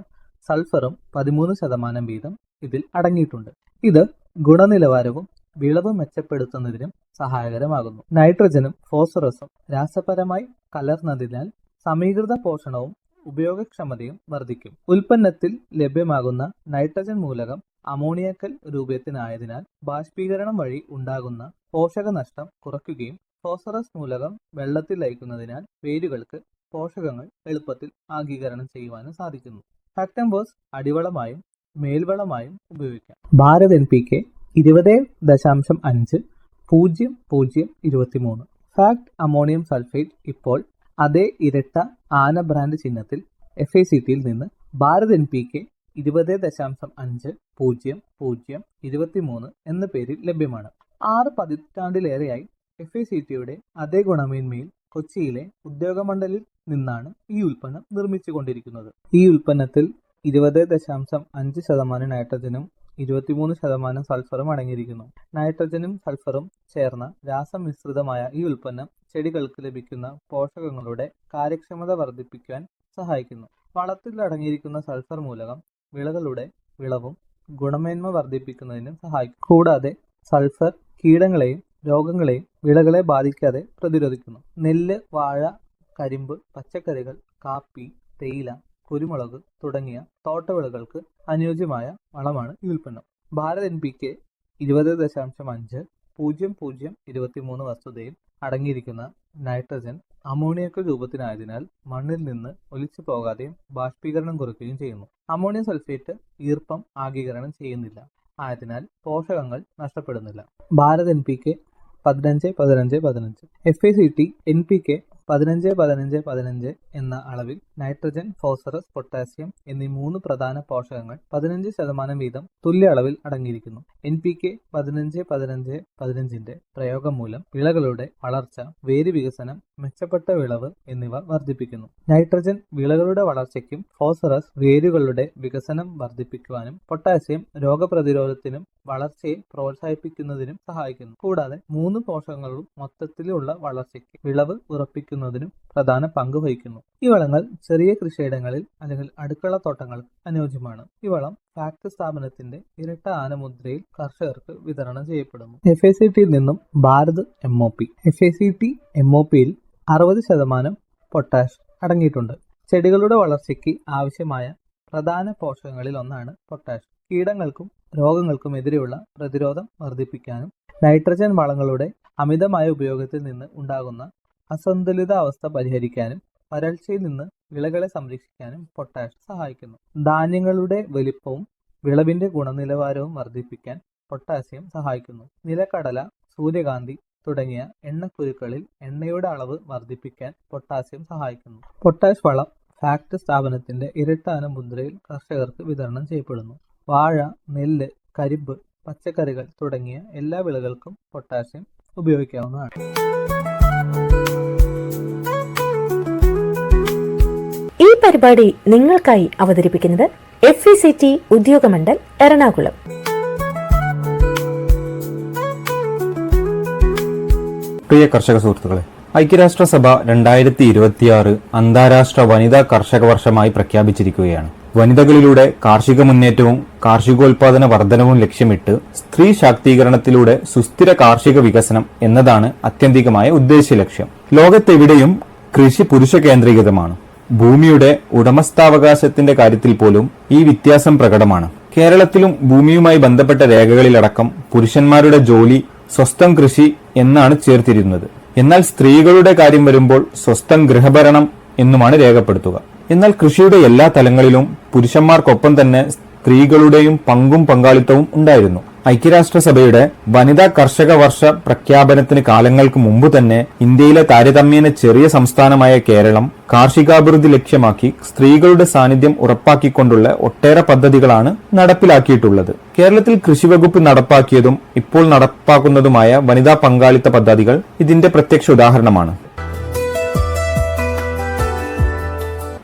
സൾഫറും 13% വീതം ഇതിൽ അടങ്ങിയിട്ടുണ്ട്. ഇത് ഗുണനിലവാരവും വിളവ് മെച്ചപ്പെടുത്തുന്നതിനും സഹായകരമാകുന്നു. നൈട്രജനും ഫോസ്ഫറസും രാസപരമായി കലർന്നതിനാൽ സമീകൃത പോഷണവും ഉപയോഗക്ഷമതയും വർദ്ധിക്കും. ഉൽപ്പന്നത്തിൽ ലഭ്യമാകുന്ന നൈട്രജൻ മൂലകം അമോണിയക്കൽ രൂപത്തിനായതിനാൽ ബാഷ്പീകരണം വഴി ഉണ്ടാകുന്ന പോഷകനഷ്ടം കുറയ്ക്കുകയും ഫോസ്ഫറസ് മൂലകം വെള്ളത്തിൽ ലയിക്കുന്നതിനാൽ വേരുകൾക്ക് പോഷകങ്ങൾ എളുപ്പത്തിൽ ആഗീകരണം ചെയ്യുവാനും സാധിക്കുന്നു. ഫാക്ടംഫോസ് അടിവളമായും മേൽവളമായും ഉപയോഗിക്കാം. Bharat NPK 20.5-00-23 fact ammonium sulphate ഇപ്പോൾ അതേ ഇരട്ട ആന ബ്രാൻഡ് ചിഹ്നത്തിൽ FACTയിൽ നിന്ന് ഭാരത് NPK 20.5-00-23 എന്ന പേരിൽ ലഭ്യമാണ്. 6 പതിറ്റാണ്ടിലേറെയായി FACTയുടെ അതേ ഗുണമേന്മയിൽ കൊച്ചിയിലെ ഉദ്യോഗമണ്ഡലിൽ നിന്നാണ് ഈ ഉൽപ്പന്നം നിർമ്മിച്ചുകൊണ്ടിരിക്കുന്നത്. ഈ ഉൽപ്പന്നത്തിൽ 20.5% നൈട്രജനും 23% സൾഫറും അടങ്ങിയിരിക്കുന്നു. നൈട്രജനും സൾഫറും ചേർന്ന രാസമിശ്രിതമായ ഈ ഉൽപ്പന്നം ചെടികൾക്ക് ലഭിക്കുന്ന പോഷകങ്ങളുടെ കാര്യക്ഷമത വർദ്ധിപ്പിക്കാൻ സഹായിക്കുന്നു. വളത്തിൽ അടങ്ങിയിരിക്കുന്ന സൾഫർ മൂലകം വിളകളുടെ വിളവും ഗുണമേന്മ വർദ്ധിപ്പിക്കുന്നതിനും സഹായിക്കും. കൂടാതെ സൾഫർ കീടങ്ങളെയും രോഗങ്ങളെയും വിളകളെ ബാധിക്കാതെ പ്രതിരോധിക്കുന്നു. നെല്ല്, വാഴ, കരിമ്പ്, പച്ചക്കറികൾ, കാപ്പി, തേയില, കുരുമുളക് തുടങ്ങിയ തോട്ടവിളകൾക്ക് അനുയോജ്യമായ വളമാണ് ഈ ഉൽപ്പന്നം. ഭാരത് NPK 20.5-00-23 വസ്തുതയിൽ അടങ്ങിയിരിക്കുന്ന നൈട്രജൻ അമോണിയക്ക് രൂപത്തിനായതിനാൽ മണ്ണിൽ നിന്ന് ഒലിച്ചു പോകാതെയും ബാഷ്പീകരണം കുറയ്ക്കുകയും ചെയ്യുന്നു. അമോണിയം സൾഫേറ്റ് ഈർപ്പം ആഗീകരണം ചെയ്യുന്നില്ല, ആയതിനാൽ പോഷകങ്ങൾ നഷ്ടപ്പെടുന്നില്ല. ഭാരത് NPK 15-15-15, FACT NPK 15-15-15 എന്ന അളവിൽ നൈട്രജൻ, ഫോസ്ഫറസ്, പൊട്ടാസ്യം എന്നീ 3 പ്രധാന പോഷകങ്ങൾ 15% വീതം തുല്യ അളവിൽ അടങ്ങിയിരിക്കുന്നു. NPK 15-15-15ന്റെ പ്രയോഗം മൂലം വിളകളുടെ വളർച്ച, വേര് വികസനം, മെച്ചപ്പെട്ട വിളവ് എന്നിവ വർദ്ധിപ്പിക്കുന്നു. നൈട്രജൻ വിളകളുടെ വളർച്ചയ്ക്കും ഫോസ്ഫറസ് വേരുകളുടെ വികസനം വർദ്ധിപ്പിക്കുവാനും പൊട്ടാസ്യം രോഗപ്രതിരോധത്തിനും വളർച്ചയെ പ്രോത്സാഹിപ്പിക്കുന്നതിനും സഹായിക്കുന്നു. കൂടാതെ 3 പോഷകങ്ങളും മൊത്തത്തിലുള്ള വളർച്ചയ്ക്ക് വിളവ് ഉറപ്പിക്കുന്നതിനും പ്രധാന പങ്ക് വഹിക്കുന്നു. ഈ വളങ്ങൾ ചെറിയ കൃഷിയിടങ്ങളിൽ അല്ലെങ്കിൽ അടുക്കള തോട്ടങ്ങൾക്ക് അനുയോജ്യമാണ്. ഈ വളം ഫാക്ട് സ്ഥാപനത്തിന്റെ ഇരട്ട ആനമുദ്രയിൽ കർഷകർക്ക് വിതരണം ചെയ്യപ്പെടുന്നു. FACTയിൽ നിന്നും ഭാരത് MOP. FACT MOPയിൽ 60% പൊട്ടാഷ് അടങ്ങിയിട്ടുണ്ട്. ചെടികളുടെ വളർച്ചയ്ക്ക് ആവശ്യമായ പ്രധാന പോഷകങ്ങളിൽ ഒന്നാണ് പൊട്ടാഷ്. കീടങ്ങൾക്കും രോഗങ്ങൾക്കും എതിരെയുള്ള പ്രതിരോധം വർദ്ധിപ്പിക്കാനും നൈട്രജൻ വളങ്ങളുടെ അമിതമായ ഉപയോഗത്തിൽ നിന്ന് ഉണ്ടാകുന്ന അസന്തുലിതാവസ്ഥ പരിഹരിക്കാനും വരൾച്ചയിൽ നിന്ന് വിളകളെ സംരക്ഷിക്കാനും പൊട്ടാഷ് സഹായിക്കുന്നു. ധാന്യങ്ങളുടെ വലിപ്പവും വിളവിന്റെ ഗുണനിലവാരവും വർദ്ധിപ്പിക്കാൻ പൊട്ടാസ്യം സഹായിക്കുന്നു. നിലക്കടല, സൂര്യകാന്തി തുടങ്ങിയ എണ്ണക്കുരുക്കളിൽ എണ്ണയുടെ അളവ് വർദ്ധിപ്പിക്കാൻ പൊട്ടാസ്യം സഹായിക്കുന്നു. പൊട്ടാഷ് വളം ഫാക്ട് സ്ഥാപനത്തിന്റെ ഇരട്ടാന മുദ്രയിൽ കർഷകർക്ക് വിതരണം ചെയ്യപ്പെടുന്നു. വാഴ, നെല്ല്, കരിമ്പ്, പച്ചക്കറികൾ തുടങ്ങിയ എല്ലാ വിളകൾക്കും പൊട്ടാസ്യം ഉപയോഗിക്കാവുന്നതാണ്. ഈ പരിപാടി നിങ്ങൾക്കായി അവതരിപ്പിക്കുന്നത് FACT ഉദ്യോഗമണ്ഡൽ എറണാകുളം. പ്രിയ കർഷക സുഹൃത്തുക്കളെ, ഐക്യരാഷ്ട്രസഭ 2026 അന്താരാഷ്ട്ര വനിതാ കർഷക വർഷമായി പ്രഖ്യാപിച്ചിരിക്കുകയാണ്. വനിതകളിലൂടെ കാർഷിക മുന്നേറ്റവും കാർഷികോൽപാദന വർധനവും ലക്ഷ്യമിട്ട് സ്ത്രീ ശാക്തീകരണത്തിലൂടെ സുസ്ഥിര കാർഷിക വികസനം എന്നതാണ് ആത്യന്തികമായ ഉദ്ദേശ്യലക്ഷ്യം. ലോകത്തെവിടെയും കൃഷി പുരുഷ കേന്ദ്രീകൃതമാണ്. ഭൂമിയുടെ ഉടമസ്ഥാവകാശത്തിന്റെ കാര്യത്തിൽ പോലും ഈ വ്യത്യാസം പ്രകടമാണ്. കേരളത്തിലും ഭൂമിയുമായി ബന്ധപ്പെട്ട രേഖകളിലടക്കം പുരുഷന്മാരുടെ ജോലി സ്വസ്ഥം കൃഷി എന്നാണ് ചേർത്തിരുന്നത്. എന്നാൽ സ്ത്രീകളുടെ കാര്യം വരുമ്പോൾ സ്വസ്ഥം ഗൃഹഭരണം എന്നുമാണ് രേഖപ്പെടുത്തുക. എന്നാൽ കൃഷിയുടെ എല്ലാ തലങ്ങളിലും പുരുഷന്മാർക്കൊപ്പം തന്നെ സ്ത്രീകളുടെയും പങ്കും പങ്കാളിത്തവും ഉണ്ടായിരുന്നു. ഐക്യരാഷ്ട്രസഭയുടെ വനിതാ കർഷക വർഷ പ്രഖ്യാപനത്തിന് കാലങ്ങൾക്ക് മുമ്പ് തന്നെ ഇന്ത്യയിലെ താരതമ്യേന ചെറിയ സംസ്ഥാനമായ കേരളം കാർഷികാഭിവൃദ്ധി ലക്ഷ്യമാക്കി സ്ത്രീകളുടെ സാന്നിധ്യം ഉറപ്പാക്കിക്കൊണ്ടുള്ള ഒട്ടേറെ പദ്ധതികളാണ് നടപ്പിലാക്കിയിട്ടുള്ളത്. കേരളത്തിൽ കൃഷിവകുപ്പ് നടപ്പാക്കിയതും ഇപ്പോൾ നടപ്പാക്കുന്നതുമായ വനിതാ പങ്കാളിത്ത പദ്ധതികൾ ഇതിന്റെ പ്രത്യക്ഷ ഉദാഹരണമാണ്.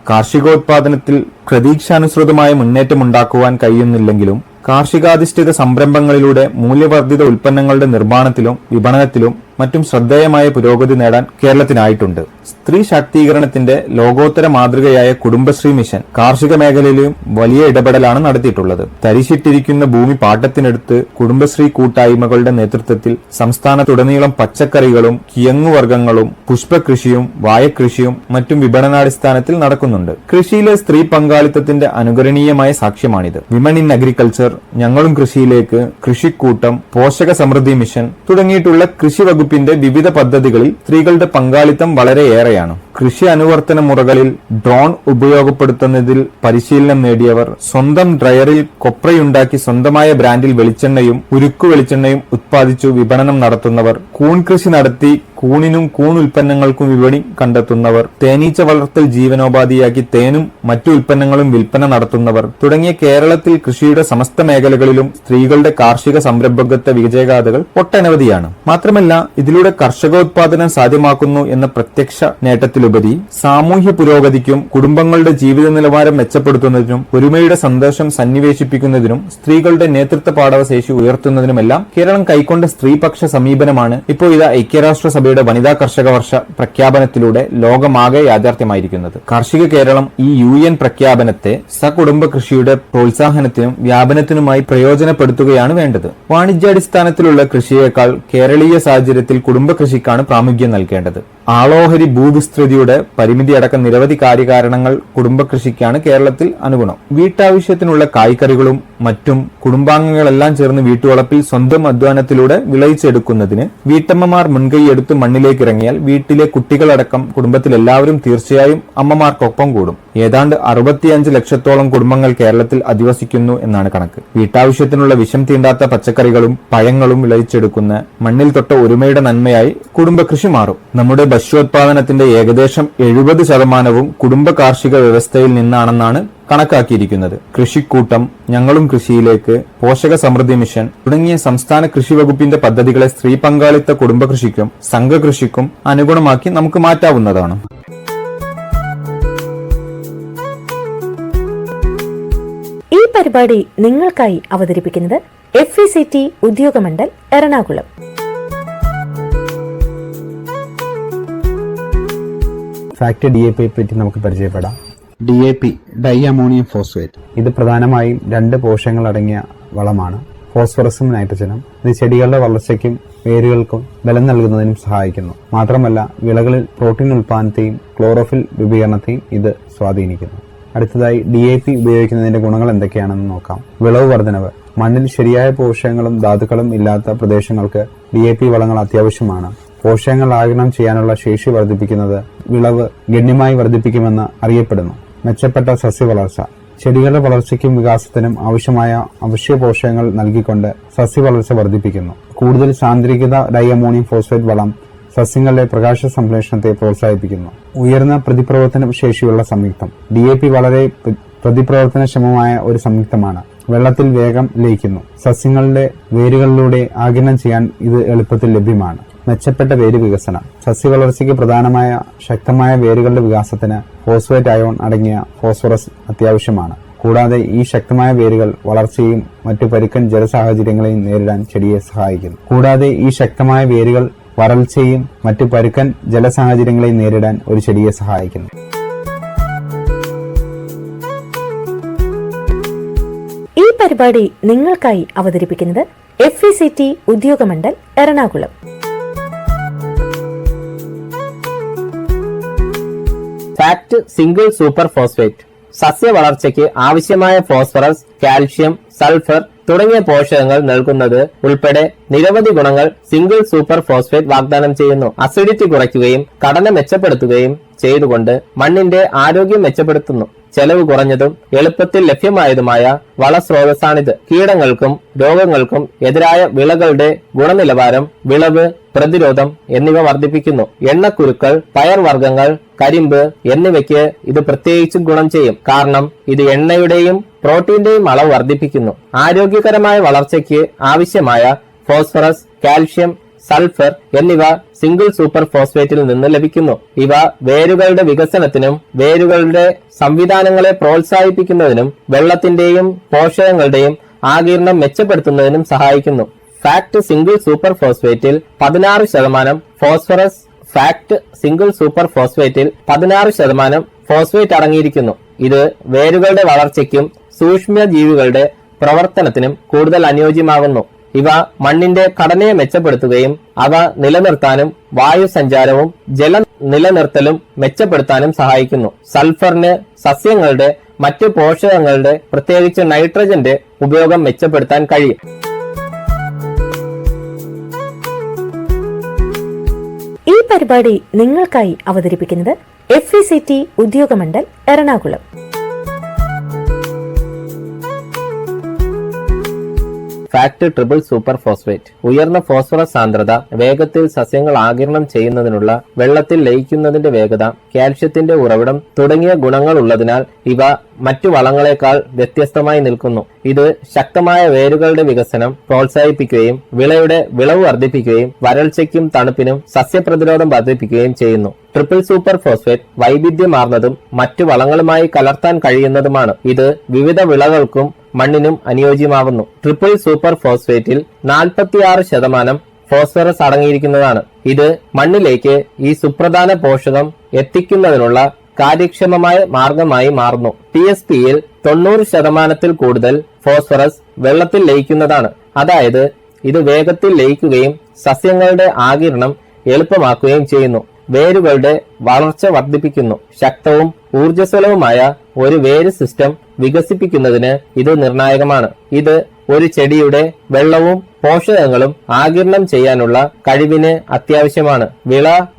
കാർഷികോത്പാദനത്തിൽ പ്രതീക്ഷാനുസൃതമായ മുന്നേറ്റമുണ്ടാക്കുവാൻ കഴിയുന്നില്ലെങ്കിലും കാർഷികാധിഷ്ഠിത സംരംഭങ്ങളിലൂടെ മൂല്യവർദ്ധിത ഉൽപ്പന്നങ്ങളുടെ നിർമ്മാണത്തിലും വിപണനത്തിലും മറ്റും ശ്രദ്ധേയമായ പുരോഗതി നേടാൻ കേരളത്തിനായിട്ടുണ്ട്. സ്ത്രീ ശാക്തീകരണത്തിന്റെ ലോകോത്തര മാതൃകയായ കുടുംബശ്രീ മിഷൻ കാർഷിക മേഖലയിലും വലിയ ഇടപെടലാണ് നടത്തിയിട്ടുള്ളത്. തരിശിട്ടിരിക്കുന്ന ഭൂമി പാട്ടത്തിനെടുത്ത് കുടുംബശ്രീ കൂട്ടായ്മകളുടെ നേതൃത്വത്തിൽ സംസ്ഥാനത്തുടനീളം പച്ചക്കറികളും കിഴങ്ങുവർഗ്ഗങ്ങളും പുഷ്പകൃഷിയും വാഴകൃഷിയും മറ്റും വിപണനാടിസ്ഥാനത്തിൽ നടക്കുന്നുണ്ട്. കൃഷിയിലെ സ്ത്രീ പങ്കാളിത്തത്തിന്റെ അനുകരണീയമായ സാക്ഷ്യമാണിത്. വിമൺ ഇൻ അഗ്രികൾച്ചർ, ഞങ്ങളും കൃഷിയിലേക്ക്, കൃഷിക്കൂട്ടം, പോഷക സമൃദ്ധി മിഷൻ തുടങ്ങിയിട്ടുള്ള കൃഷി വകുപ്പിന്റെ വിവിധ പദ്ധതികളിൽ സ്ത്രീകളുടെ പങ്കാളിത്തം വളരെയേറെയാണ്. കൃഷി അനുവർത്തന മുറകളിൽ ഡ്രോൺ ഉപയോഗപ്പെടുത്തുന്നതിൽ പരിശീലനം നേടിയവർ, സ്വന്തം ഡ്രയറിൽ കൊപ്രയുണ്ടാക്കി സ്വന്തമായ ബ്രാൻഡിൽ വെളിച്ചെണ്ണയും ഉരുക്കു വെളിച്ചെണ്ണയും ഉത്പാദിച്ചു വിപണനം നടത്തുന്നവർ, കൂൺ കൃഷി നടത്തി കൂണിനും കൂൺ ഉൽപ്പന്നങ്ങൾക്കും വിപണി കണ്ടെത്തുന്നവർ, തേനീച്ച വളർത്തൽ ജീവനോപാധിയാക്കി തേനും മറ്റു ഉൽപ്പന്നങ്ങളും വിൽപ്പന നടത്തുന്നവർ തുടങ്ങിയ കേരളത്തിൽ കൃഷിയുടെ സമസ്ത മേഖലകളിലും സ്ത്രീകളുടെ കാർഷിക സംരംഭകത്വ വിജയഗാഥകൾ ഒട്ടനവധിയാണ്. മാത്രമല്ല, ഇതിലൂടെ കർഷകോത്പാദനം സാധ്യമാക്കുന്നു എന്ന പ്രത്യക്ഷ നേട്ടത്തിലുപരി സാമൂഹ്യ പുരോഗതിക്കും കുടുംബങ്ങളുടെ ജീവിത നിലവാരം മെച്ചപ്പെടുത്തുന്നതിനും ഒരുമയുടെ സന്ദേശം സന്നിവേശിപ്പിക്കുന്നതിനും സ്ത്രീകളുടെ നേതൃത്വ പാടവശേഷി ഉയർത്തുന്നതിനുമെല്ലാം കേരളം കൈക്കൊണ്ട സ്ത്രീപക്ഷ സമീപനമാണ് ഇപ്പോൾ ഇത് ഐക്യരാഷ്ട്രസഭയുടെ വനിതാ കർഷക വർഷ പ്രഖ്യാപനത്തിലൂടെ ലോകമാകെ യാഥാർത്ഥ്യമായിരിക്കുന്നത്. കാർഷിക കേരളം ഈ UN പ്രഖ്യാപനത്തെ സകുടുംബ കൃഷിയുടെ പ്രോത്സാഹനത്തിനും വ്യാപനത്തിനുമായി പ്രയോജനപ്പെടുത്തുകയാണ് വേണ്ടത്. വാണിജ്യാടിസ്ഥാനത്തിലുള്ള കൃഷിയേക്കാൾ കേരളീയ സാഹചര്യത്തിൽ കുടുംബ കൃഷിക്കാണ് പ്രാമുഖ്യം നൽകേണ്ടത്. ആളോഹരി ഭൂവിസ്തൃതിയുടെ പരിമിതിയടക്കം നിരവധി കാര്യകാരണങ്ങൾ കുടുംബകൃഷിക്കാണ് കേരളത്തിൽ അനുഗുണം. വീട്ടാവശ്യത്തിനുള്ള കായ്കറികളും മറ്റും കുടുംബാംഗങ്ങളെല്ലാം ചേർന്ന് വീട്ടുവളപ്പിൽ സ്വന്തം അധ്വാനത്തിലൂടെ വിളയിച്ചെടുക്കുന്നതിന് വീട്ടമ്മമാർ മുൻകൈയെടുത്ത് മണ്ണിലേക്ക് ഇറങ്ങിയാൽ വീട്ടിലെ കുട്ടികളടക്കം കുടുംബത്തിൽ എല്ലാവരും തീർച്ചയായും അമ്മമാർക്കൊപ്പം കൂടും. ഏതാണ്ട് 65 ലക്ഷത്തോളം കുടുംബങ്ങൾ കേരളത്തിൽ അധിവസിക്കുന്നു എന്നാണ് കണക്ക്. വീട്ടാവശ്യത്തിനുള്ള വിഷം തീണ്ടാത്ത പച്ചക്കറികളും പഴങ്ങളും വിളയിച്ചെടുക്കുന്ന മണ്ണിൽ തൊട്ട ഒരുമയുടെ നന്മയായി കുടുംബകൃഷി മാറും. നമ്മുടെ ഭക്ഷ്യോത്പാദനത്തിന്റെ ഏകദേശം 70% കുടുംബ കാർഷിക വ്യവസ്ഥയിൽ നിന്നാണെന്നാണ് കണക്കാക്കിയിരിക്കുന്നത്. കൃഷിക്കൂട്ടം, ഞങ്ങളും കൃഷിയിലേക്ക്, പോഷക സമൃദ്ധി മിഷൻ തുടങ്ങിയ സംസ്ഥാന കൃഷി വകുപ്പിന്റെ പദ്ധതികളെ സ്ത്രീ പങ്കാളിത്ത കുടുംബകൃഷിക്കും സംഘകൃഷിക്കും അനുഗുണമാക്കി നമുക്ക് മാറ്റാവുന്നതാണ്. ഈ പരിപാടി നിങ്ങൾക്കായി അവതരിപ്പിക്കുന്നത് FECT Udyogamandal Ernakulam. Fact DAP പറ്റി നമുക്ക് പരിചയപ്പെടാം. DAP dye ammonium phosphate. ഇത് പ്രധാനമായും 2 പോഷകങ്ങൾ അടങ്ങിയ വളമാണ്, ഫോസ്ഫറസും നൈട്രജനും. ഇത് ചെടികളുടെ വളർച്ചയ്ക്കും വേരുകൾക്കും ബലം നൽകുന്നതിനും സഹായിക്കുന്നു. മാത്രമല്ല വിളകളിൽ പ്രോട്ടീൻ ഉൽപാദനത്തെയും ക്ലോറോഫിൽ രൂപീകരണത്തെയും ഇത് സ്വാധീനിക്കുന്നു. അടുത്തതായി DAP ഉപയോഗിക്കുന്നതിന്റെ ഗുണങ്ങൾ എന്തൊക്കെയാണെന്ന് നോക്കാം. വിളവ് വർധനവ്. മണ്ണിൽ ശരിയായ പോഷകങ്ങളും ധാതുക്കളും ഇല്ലാത്ത പ്രദേശങ്ങൾക്ക് DAP വളങ്ങൾ അത്യാവശ്യമാണ്. പോഷകങ്ങൾ ആഗിരണം ചെയ്യാനുള്ള ശേഷി വർദ്ധിപ്പിക്കുന്നത് വിളവ് ഗണ്യമായി വർദ്ധിപ്പിക്കുമെന്ന് അറിയപ്പെടുന്നു. മെച്ചപ്പെട്ട സസ്യവളർച്ച. ചെടികളുടെ വളർച്ചയ്ക്കും വികാസത്തിനും ആവശ്യമായ അവശ്യ പോഷകങ്ങൾ നൽകിക്കൊണ്ട് സസ്യവളർച്ച വർദ്ധിപ്പിക്കുന്നു. കൂടുതൽ സാന്ദ്രീകൃത ഡൈ അമോണിയം ഫോസ്ഫേറ്റ് വളം സസ്യങ്ങളുടെ പ്രകാശ സംശ്ലേഷണത്തെ പ്രോത്സാഹിപ്പിക്കുന്നു. ഉയർന്ന പ്രതിപ്രവർത്തന ശേഷിയുള്ള സംയുക്തം. DAP വളരെ പ്രതിപ്രവർത്തനക്ഷമമായ ഒരു സംയുക്തമാണ്. വെള്ളത്തിൽ വേഗം ലയിക്കുന്നു. സസ്യങ്ങളുടെ വേരുകളിലൂടെ ആഗിരണം ചെയ്യാൻ ഇത് എളുപ്പത്തിൽ ലഭ്യമാണ്. മെച്ചപ്പെട്ട വേര് വികസനം. സസ്യവളർച്ചയ്ക്ക് പ്രധാനമായ ശക്തമായ വേരുകളുടെ വികാസത്തിന് ഫോസ്ഫേറ്റ് അയോൺ അടങ്ങിയ ഫോസ്ഫറസ് അത്യാവശ്യമാണ്. കൂടാതെ ഈ ശക്തമായ വേരുകൾ വളർച്ചയും മറ്റു പരുക്കൻ ജലസാഹചര്യങ്ങളെയും നേരിടാൻ ചെടിയെ സഹായിക്കുന്നു. കൂടാതെ ഈ ശക്തമായ വേരുകൾ വരൾച്ചയും മറ്റു പരുക്കൻ ജലസാഹചര്യങ്ങളെയും നേരിടാൻ ഒരു ചെടിയെ സഹായിക്കുന്നു. ഈ പരിപാടി നിങ്ങൾക്കായി അവതരിപ്പിക്കുന്നത് FECT Udyogamandal Ernakulam. Fact single super phosphate. സസ്യ വളർച്ചയ്ക്ക് ആവശ്യമായ ഫോസ്ഫറസ്, കാൽഷ്യം, സൾഫർ തുടങ്ങിയ പോഷകങ്ങൾ നൽകുന്നത് ഉൾപ്പെടെ നിരവധി ഗുണങ്ങൾ സിംഗിൾ സൂപ്പർ ഫോസ്ഫേറ്റ് വാഗ്ദാനം ചെയ്യുന്നു. അസിഡിറ്റി കുറയ്ക്കുകയും ഘടന മെച്ചപ്പെടുത്തുകയും ചെയ്തുകൊണ്ട് മണ്ണിന്റെ ആരോഗ്യം മെച്ചപ്പെടുത്തുന്നു. ചെലവ് കുറഞ്ഞതും എളുപ്പത്തിൽ ലഭ്യമായതുമായ വളസ്രോതസ്സാണിത്. കീടങ്ങൾക്കും രോഗങ്ങൾക്കും എതിരായ വിളകളുടെ ഗുണനിലവാരം, വിളവ് പ്രതിരോധം എന്നിവ വർദ്ധിപ്പിക്കുന്നു. എണ്ണക്കുരുക്കൾ, പയർവർഗ്ഗങ്ങൾ, കരിമ്പ് എന്നിവയ്ക്ക് ഇത് പ്രത്യേകിച്ചും ഗുണം ചെയ്യും. കാരണം ഇത് എണ്ണയുടെയും പ്രോട്ടീന്റെയും അളവ് വർദ്ധിപ്പിക്കുന്നു. ആരോഗ്യകരമായ വളർച്ചയ്ക്ക് ആവശ്യമായ ഫോസ്ഫറസ്, കാൽഷ്യം, സൾഫർ എന്നിവ സിംഗിൾ സൂപ്പർ ഫോസ്ഫേറ്റിൽ നിന്ന് ലഭിക്കുന്നു. ഇവ വേരുകളുടെ വികസനത്തിനും വേരുകളുടെ സംവിധാനങ്ങളെ പ്രോത്സാഹിപ്പിക്കുന്നതിനും വെള്ളത്തിന്റെയും പോഷകങ്ങളുടെയും ആഗിരണം മെച്ചപ്പെടുത്തുന്നതിനും സഹായിക്കുന്നു. ഫാക്ട് സിംഗിൾ സൂപ്പർ ഫോസ്ഫേറ്റിൽ 16% ഫോസ്ഫറസ്. ഫാക്ട് സിംഗിൾ സൂപ്പർ ഫോസ്ഫേറ്റിൽ 16% ഫോസ്ഫേറ്റ് അടങ്ങിയിരിക്കുന്നു. ഇത് വേരുകളുടെ വളർച്ചയ്ക്കും സൂക്ഷ്മജീവികളുടെ പ്രവർത്തനത്തിനും കൂടുതൽ അനുയോജ്യമാകുന്നു. ഇവ മണ്ണിന്റെ ഘടനയെ മെച്ചപ്പെടുത്തുകയും അവ നിലനിർത്താനും വായു സഞ്ചാരവും ജല നിലനിർത്തലും മെച്ചപ്പെടുത്താനും സഹായിക്കുന്നു. സൾഫറിന് സസ്യങ്ങളുടെ മറ്റു പോഷകങ്ങളുടെ പ്രത്യേകിച്ച് നൈട്രജന്റെ ഉപയോഗം മെച്ചപ്പെടുത്താൻ കഴിയും. ഈ പരിപാടി നിങ്ങൾക്കായി അവതരിപ്പിക്കുന്നത് FECT Udyogamandal Ernakulam. Fact triple super phosphate. ഉയർന്ന ഫോസ്ഫറസ് സാന്ദ്രത, വേഗത്തിൽ സസ്യങ്ങൾ ആഗിരണം ചെയ്യുന്നതിനുള്ള വെള്ളത്തിൽ ലയിക്കുന്നതിന്റെ വേഗത, കാൽഷ്യത്തിന്റെ ഉറവിടം തുടങ്ങിയ ഗുണങ്ങൾ ഉള്ളതിനാൽ ഇവ മറ്റു വളങ്ങളെക്കാൾ വ്യത്യസ്തമായി നിൽക്കുന്നു. ഇത് ശക്തമായ വേരുകളുടെ വികസനം പ്രോത്സാഹിപ്പിക്കുകയും വിളയുടെ വിളവ് വർദ്ധിപ്പിക്കുകയും വരൾച്ചയ്ക്കും തണുപ്പിനും സസ്യപ്രതിരോധം വർദ്ധിപ്പിക്കുകയും ചെയ്യുന്നു. ട്രിപ്പിൾ സൂപ്പർ ഫോസ്ഫേറ്റ് വൈവിധ്യമാർന്നതും മറ്റു വളങ്ങളുമായി കലർത്താൻ കഴിയുന്നതുമാണ്. ഇത് വിവിധ വിളകൾക്കും മണ്ണിനും അനുയോജ്യമാകുന്നു. ട്രിപ്പിൾ സൂപ്പർ ഫോസ്ഫേറ്റിൽ 46% ഫോസ്ഫറസ് അടങ്ങിയിരിക്കുന്നതാണ്. ഇത് മണ്ണിലേക്ക് ഈ സുപ്രധാന പോഷകം എത്തിക്കുന്നതിനുള്ള കാര്യക്ഷമമായ മാർഗമായി മാറുന്നു. TSPയിൽ 90% കൂടുതൽ ഫോസ്ഫറസ് വെള്ളത്തിൽ ലയിക്കുന്നതാണ്. അതായത് ഇത് വേഗത്തിൽ ലയിക്കുകയും സസ്യങ്ങളുടെ ആഗിരണം എളുപ്പമാക്കുകയും ചെയ്യുന്നു. വേരുകളുടെ വളർച്ച വർദ്ധിപ്പിക്കുന്നു. ശക്തവും ഊർജ്ജസ്വലവുമായ ഒരു വേര് സിസ്റ്റം വികസിപ്പിക്കുന്നതിന് ഇത് നിർണായകമാണ്. ഇത് ഒരു ചെടിയുടെ വെള്ളവും പോഷകങ്ങളും ആഗിരണം ചെയ്യാനുള്ള കഴിവിന് അത്യാവശ്യമാണ്.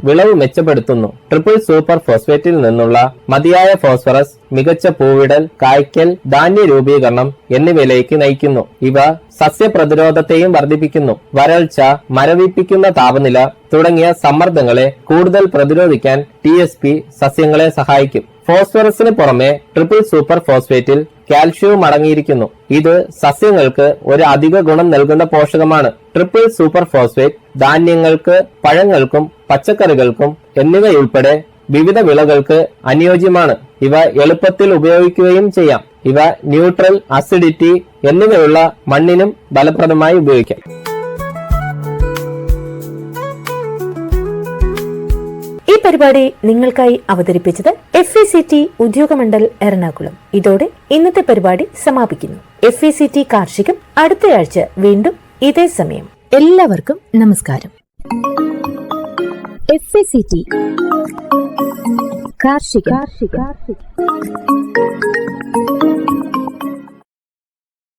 വിളവ് മെച്ചപ്പെടുത്തുന്നു. ട്രിപ്പിൾ സൂപ്പർ ഫോസ്ഫേറ്റിൽ നിന്നുള്ള മതിയായ ഫോസ്ഫറസ് മികച്ച പൂവിടൽ, കായ്ക്കൽ, ധാന്യ രൂപീകരണം എന്നിവയിലേക്ക് നയിക്കുന്നു. ഇവ സസ്യപ്രതിരോധത്തെയും വർദ്ധിപ്പിക്കുന്നു. വരൾച്ച, മരവിപ്പിക്കുന്ന താപനില തുടങ്ങിയ സമ്മർദ്ദങ്ങളെ കൂടുതൽ പ്രതിരോധിക്കാൻ TSP സസ്യങ്ങളെ സഹായിക്കും. ഫോസ്ഫറസിന് പുറമെ ട്രിപ്പിൾ സൂപ്പർ ഫോസ്ഫേറ്റിൽ കാൽഷ്യവും അടങ്ങിയിരിക്കുന്നു. ഇത് സസ്യങ്ങൾക്ക് ഒരു അധിക ഗുണം നൽകുന്ന പോഷകമാണ്. ട്രിപ്പിൾ സൂപ്പർ ഫോസ്ഫേറ്റ് ധാന്യങ്ങൾക്ക്, പഴങ്ങൾക്കും പച്ചക്കറികൾക്കും എന്നിവയുൾപ്പെടെ വിവിധ വിളകൾക്ക് അനുയോജ്യമാണ്. ഇവ എളുപ്പത്തിൽ ഉപയോഗിക്കുകയും ചെയ്യാം. ഇവ ന്യൂട്രൽ, അസിഡിറ്റി എന്നിവയുള്ള മണ്ണിനും ഫലപ്രദമായി ഉപയോഗിക്കാം. ഈ പരിപാടി നിങ്ങൾക്കായി അവതരിപ്പിച്ചത് FECT ഉദ്യോഗമണ്ഡൽ എറണാകുളം. ഇതോടെ ഇന്നത്തെ പരിപാടി സമാപിക്കുന്നു. FECT കാർഷികം അടുത്തയാഴ്ച വീണ്ടും ഇതേ സമയം. എല്ലാവർക്കും നമസ്കാരം. FECT കാർഷികം.